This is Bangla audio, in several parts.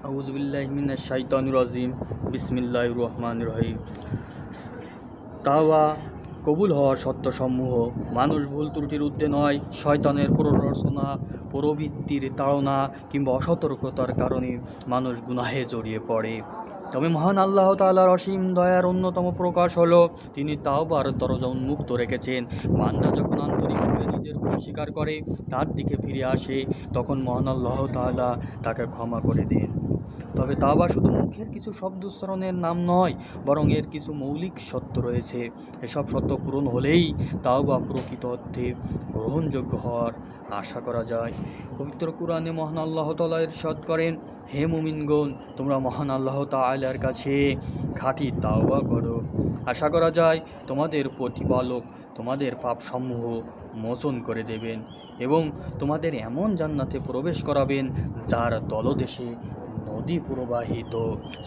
আউযুবিল্লাহি মিনাশ শাইতানির রাজিম। বিসমিল্লাহির রহমানির রহিম। তাওবা কবুল হওয়ার শর্তসমূহ: মানুষ ভুল ত্রুটির ঊর্ধ্বে নয়, শয়তানের প্ররোচনা, প্রবৃত্তির তাড়না কিংবা অসতর্কতার কারণে মানুষ গুনাহে জড়িয়ে পড়ে। তবে মহান আল্লাহ তাআলার অসীম দয়ার অন্যতম প্রকাশ হলো তিনি তাওবার দরজা উন্মুক্ত রেখেছেন। বান্দা যখন আন্তরিকভাবে নিজের ভুল স্বীকার করে, তার দিকে ফিরে আসে, তখন মহান আল্লাহ তাআলা তাকে ক্ষমা করে দেন। তবে তাওবা শুধু মুখের কিছু শব্দ উচ্চারণের নাম নয়, বরং এর কিছু মৌলিক সত্য রয়েছে। এসব সত্য পূরণ হলেই তাওবা প্রকৃত অর্থে গ্রহণযোগ্য হওয়ার আশা করা যায়। পবিত্র কুরআনে মহান আল্লাহ তাআলা ইরশাদ করেন, হে মুমিনগণ, তোমরা মহান আল্লাহ তাআলার কাছে খাঁটি তাওবা করো। আশা করা যায় তোমাদের প্রতিপালক তোমাদের পাপসমূহ মোচন করে দেবেন এবং তোমাদের এমন জান্নাতে প্রবেশ করাবেন যার তলদেশে নদী প্রবাহিত।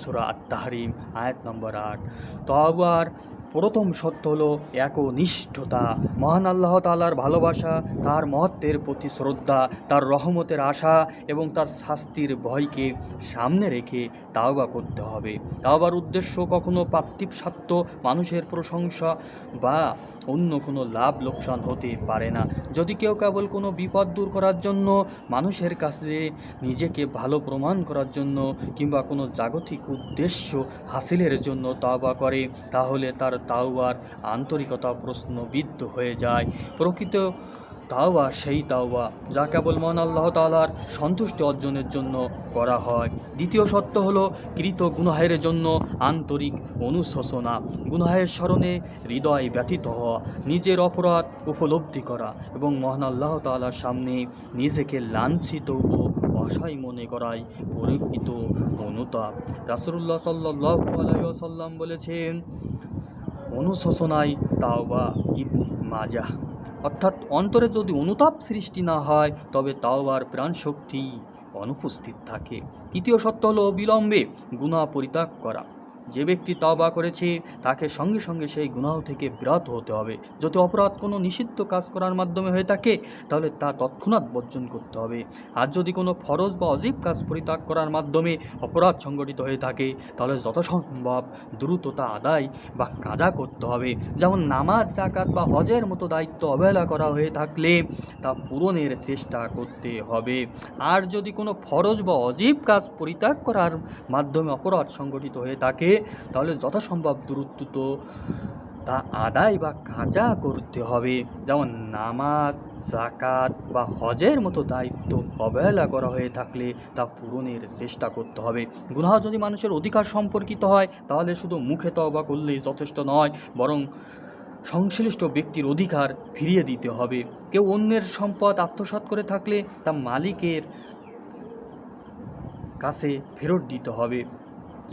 সূরা আত-তাহরিম আয়াত নম্বর ৮। তাওবার প্রথম সত্য হলো একনিষ্ঠতা, মহান আল্লাহ তাআলার ভালোবাসা, তার মহত্বের প্রতি শ্রদ্ধা, তার রহমতের আশা এবং তার শাস্তির ভয়কে সামনে রেখে তাওবা করতে হবে। তাওবার উদ্দেশ্য কখনো পার্থিব স্বার্থ, মানুষের প্রশংসা বা অন্য কোনো লাভ লোকসান হতে পারে না। যদি কেউ কেবল কোনো বিপদ দূর করার জন্য, মানুষের কাছে নিজেকে ভালো প্রমাণ করার জন্য কিংবা কোনো জাগতিক উদ্দেশ্য হাসিলের জন্য তাওবা করে, তাহলে তার তাওবার আন্তরিকতা প্রশ্নবিদ্ধ হয়ে যায়। প্রকৃত তাওবা সেই তাওবা যা কেবল মহান আল্লাহ তাআলার সন্তুষ্টি অর্জনের জন্য করা হয়। দ্বিতীয় সত্য হলো কৃত গুনাহের জন্য আন্তরিক অনুশোচনা, গুনাহের স্মরণে হৃদয় ব্যথিত হওয়া, নিজের অপরাধ উপলব্ধি করা এবং মহান আল্লাহ তাআলার সামনে নিজেকে লাঞ্ছিত ও অসহায় মনে করাই প্রকৃত অনুতাপ। রাসূলুল্লাহ সাল্লাল্লাহু আলাইহি ওয়াসাল্লাম বলেছেন, অনুশোচনায় তাওবা। ইবনে মাজাহ। অর্থাৎ অন্তরে যদি অনুতাপ সৃষ্টি না হয়, তবে তাওবার প্রাণশক্তি অনুপস্থিত থাকে। তৃতীয় সত্য হলো অবিলম্বে গুনাহ পরিত্যাগ করা। যে ব্যক্তি তাওবা করেছে, তাকে সঙ্গে সঙ্গে সেই গুনাহ থেকে বিরত হতে হবে। যদি অপরাধ কোনো নিষিদ্ধ কাজ করার মাধ্যমে হয়ে থাকে, তাহলে তা তৎক্ষণাৎ বর্জন করতে হবে। আর যদি কোনো ফরজ বা অজীব কাজ পরিত্যাগ করার মাধ্যমে অপরাধ সংগঠিত হয়ে থাকে, তাহলে যথাসম্ভব দ্রুততা আদায় বা কাজা করতে হবে। যেমন নামাজ, যাকাত বা হজের মতো দায়িত্ব অবহেলা করা হয়ে থাকলে তা পূরণের চেষ্টা করতে হবে। আর যদি কোনো ফরজ বা অজীব কাজ পরিত্যাগ করার মাধ্যমে অপরাধ সংগঠিত হয়ে থাকে, তাহলে যথাসম্ভব দ্রুত তা আদায় বা কাজা করতে হবে। যেমন নামাজ, যাকাত বা হজের মতো দায়িত্ব অবহেলা করা হয়ে থাকলে তা পূরণের চেষ্টা করতে হবে। গুনাহ যদি মানুষের অধিকার সম্পর্কিত হয়, তাহলে শুধু মুখে তওবা করলেই যথেষ্ট নয়, বরং সংশ্লিষ্ট ব্যক্তির অধিকার ফিরিয়ে দিতে হবে। কেউ অন্যের সম্পদ আত্মসাৎ করে থাকলে তা মালিকের কাছে ফেরত দিতে হবে।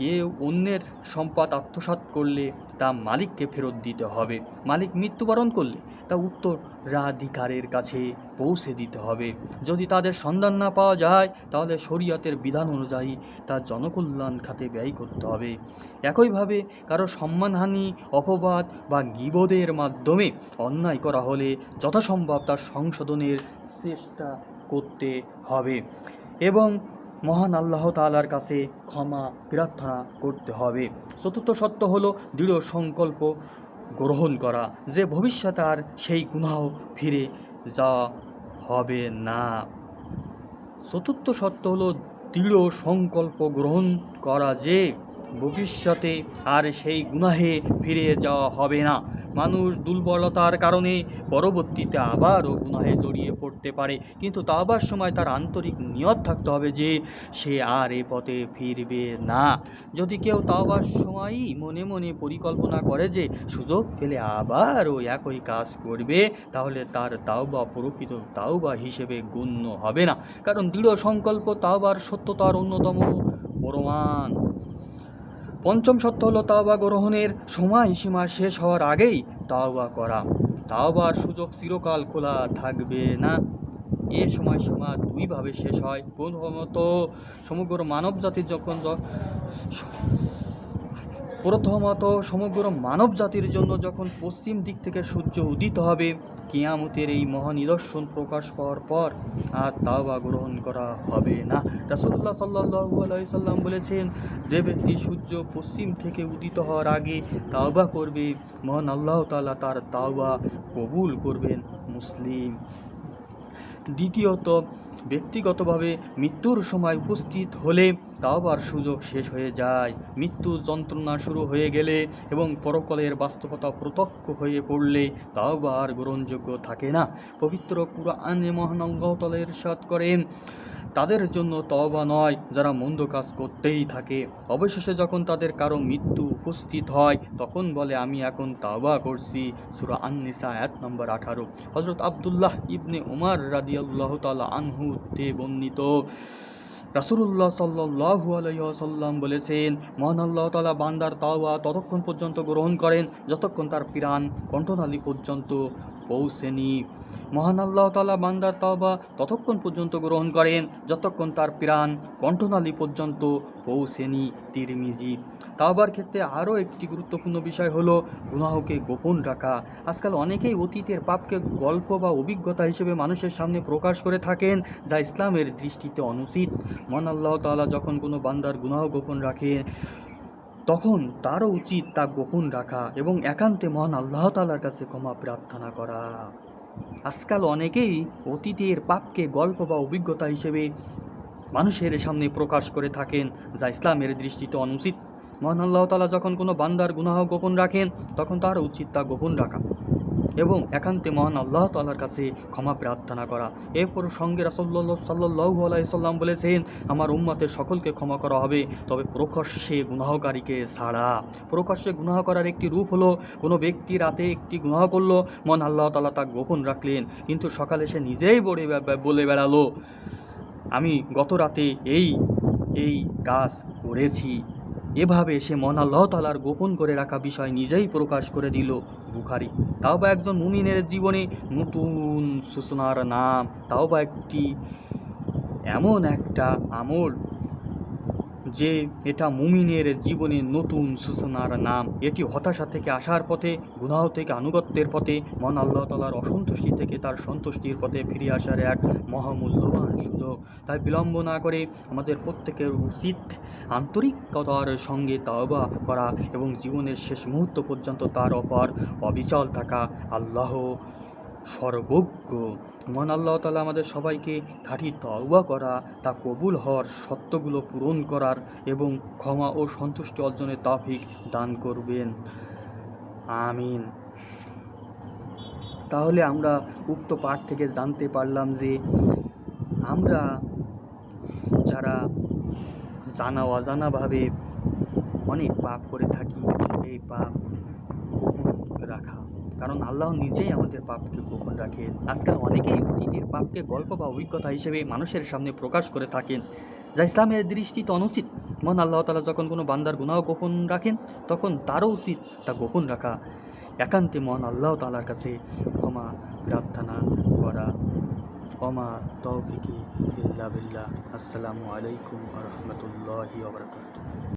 কেউ অন্যের সম্পদ আত্মসাৎ করলে তা মালিককে ফেরত দিতে হবে। মালিক মৃত্যুবরণ করলে তা উত্তরাধিকারের কাছে পৌঁছে দিতে হবে। যদি তাদের সন্ধান না পাওয়া যায়, তাহলে শরীয়তের বিধান অনুযায়ী তা জনকল্যাণ খাতে ব্যয় করতে হবে। একইভাবে কারো সম্মানহানি, অপবাদ বা গীবতের মাধ্যমে অন্যায় করা হলে যথাসম্ভব তার সংশোধনের চেষ্টা করতে হবে এবং মহান আল্লাহ তাআলার কাছে ক্ষমা প্রার্থনা করতে হবে। চতুর্থ সত্য হলো দৃঢ় সংকল্প গ্রহণ করা যে ভবিষ্যতে আর সেই গুনাহ ফিরে যাওয়া হবে না। চতুর্থ সত্য হলো দৃঢ় সংকল্প গ্রহণ করা যে ভবিষ্যতে আর সেই গুনাহে ফিরে যাওয়া হবে না। মানুষ দুর্বলতার কারণে পরবর্তীতে আবারও গুনাহে জড়িয়ে পড়তে পারে, কিন্তু তাওবার সময় তার আন্তরিক নিয়ত থাকতে হবে যে সে আর এ পথে ফিরবে না। যদি কেউ তাওবার সময়ই মনে মনে পরিকল্পনা করে যে সুযোগ পেলে আবারও একই কাজ করবে, তাহলে তার তাওবা প্রকৃত তাওবা হিসেবে গণ্য হবে না, কারণ দৃঢ় সংকল্প তাওবার সত্যতার অন্যতম প্রমাণ। পঞ্চম সত্য হলো তাওবা গ্রহণের সময়সীমা শেষ হওয়ার আগেই তাওবা করা। তাওবার সুযোগ চিরকাল খোলা থাকবে না। এ সময়সীমা দুইভাবে শেষ হয়। প্রথমত, সমগ্র মানবজাতি যখন প্রথমত সমগ্র মানব জাতির জন্য যখন পশ্চিম দিক থেকে সূর্য উদিত হবে, কিয়ামতের এই মহানিদর্শন প্রকাশ পাওয়ার পর আর তাওবা গ্রহণ করা হবে না। রাসূলুল্লাহ সাল্লাল্লাহু আলাইহি সাল্লাম বলেছেন, যে ব্যক্তি সূর্য পশ্চিম থেকে উদিত হওয়ার আগে তাওবা করবে, মহান আল্লাহ তাআলা তার তাওবা কবুল করবেন। মুসলিম। দ্বিতীয়ত, ব্যক্তিগতভাবে মৃত্যুর সময় উপস্থিত হলে তাওবার সুযোগ শেষ হয়ে যায়। মৃত্যু যন্ত্রণা শুরু হয়ে গেলে এবং পরকালের বাস্তবতা প্রত্যক্ষ হয়ে পড়লে তাওবা আর গ্রহণযোগ্য থাকে না। পবিত্র কুরআনে মহান আল্লাহ তাআলা ইরশাদ করেন, তাদের জন্য তওবা নয় যারা মন্দ কাজ করতেই থাকে। অবশেষে যখন তাদের কারো মৃত্যু উপস্থিত হয় তখন বলে, আমি এখন তওবা করছি। সূরা আন-নিসা আয়াত নম্বর 18। হযরত আব্দুল্লাহ ইবনে উমর রাদিয়াল্লাহু তাআলা আনহু তে বর্ণিত, রাসূলুল্লাহ সাল্লাল্লাহু আলাইহি ওয়াসাল্লাম বলেছেন, মহান আল্লাহ তাআলা বান্দার তাওবা ততক্ষণ পর্যন্ত গ্রহণ করেন যতক্ষণ তার প্রাণ কণ্ঠনালী পর্যন্ত পৌঁছেনি। মহান আল্লাহ তাআলা বান্দার তাওবা ততক্ষণ পর্যন্ত গ্রহণ করেন যতক্ষণ তার প্রাণ কণ্ঠনালী পর্যন্ত পৌঁছেনি। তিরমিজি। তাওবার ক্ষেত্রে আরও একটি গুরুত্বপূর্ণ বিষয় হলো গুনাহকে গোপন রাখা। আজকাল অনেকেই অতীতের পাপকে গল্প বা অভিজ্ঞতা হিসেবে মানুষের সামনে প্রকাশ করে থাকেন, যা ইসলামের দৃষ্টিতে অনুচিত। মহান আল্লাহ তাআলা যখন কোনো বান্দার গুনাহ গোপন রাখেন তখন তারও উচিত তা গোপন রাখা এবং একান্তে মহান আল্লাহ তাআলার কাছে ক্ষমা প্রার্থনা করা। আজকাল অনেকেই অতীতের পাপকে গল্প বা অভিজ্ঞতা হিসেবে মানুষের সামনে প্রকাশ করে থাকেন, যা ইসলামের দৃষ্টিতে অনুচিত। মহান আল্লাহ তাআলা যখন কোনো বান্দার গুনাহ গোপন রাখেন তখন তার উচিত তা গোপন রাখা এবং একান্তে মহান আল্লাহ তাআলার কাছে ক্ষমা প্রার্থনা করা। এরপর সঙ্গে রাসূলুল্লাহ সাল্লাল্লাহু আলাইহি সাল্লাম বলেছেন, আমার উম্মতের সকলকে ক্ষমা করা হবে, তবে প্রকাশ্যে গুনাহকারীকে ছাড়া। প্রকাশ্যে গুনাহ করার একটি রূপ হলো, কোনো ব্যক্তি রাতে একটি গুনাহ করলো, মহান আল্লাহ তাআলা তা গোপন রাখলেন, কিন্তু সকালে সে নিজেই বলে বেড়ালো, আমি গত রাতে এই কাজ করেছি। এভাবে সে মহান আল্লাহ তাআলার গোপন করে রাখা বিষয় নিজেই প্রকাশ করে দিল। বুখারী। তাওবা একজন মুমিনের জীবনে নতুন সূচনার নাম। তাওবা একটি এমন একটা আমল যে এটা মুমিনের জীবনে নতুন সূচনার নাম। এটি হতাশা থেকে আসার পথে, গুনাহ থেকে আনুগত্যের পথে, মহান আল্লাহ তাআলার অসন্তুষ্টি থেকে তার সন্তুষ্টির পথে ফিরে আসার এক মহামূল্যবান সুযোগ। তাই বিলম্ব না করে আমাদের প্রত্যেকের উচিত আন্তরিকতার সঙ্গে তাওবা করা এবং জীবনের শেষ মুহূর্ত পর্যন্ত তার ওপর অবিচল থাকা। আল্লাহ সর্বজ্ঞ। মহান আল্লাহ তাআলা আমাদের সবাইকে খাঁটি তওবা করা, তা কবুল হওয়ার শর্তগুলো পূরণ করার এবং ক্ষমা ও সন্তুষ্টি অর্জনের তৌফিক দান করবেন। আমিন। তাহলে আমরা উক্ত পাঠ থেকে জানতে পারলাম যে আমরা যারা জানা অজানাভাবে অনেক পাপ করে থাকি, এই পাপ গোপন রাখা, কারণ আল্লাহ নিজেই আমাদের পাপকে গোপন রাখেন। আজকাল অনেকেই অতীতের পাপকে গল্প বা অভিজ্ঞতা হিসেবে মানুষের সামনে প্রকাশ করে থাকেন, যা ইসলামের দৃষ্টিতে অনুচিত। মহান আল্লাহ তাআলা যখন কোনো বান্দার গুনাহ গোপন রাখেন তখন তারও উচিত তা গোপন রাখা, একান্তে মহান আল্লাহ তাআলার কাছে ক্ষমা প্রার্থনা করা। ওমা তৌফিকি ইল্লা বিল্লাহ। আসসালামু আলাইকুম ওয়া রাহমাতুল্লাহি ওয়া বারাকাতুহু।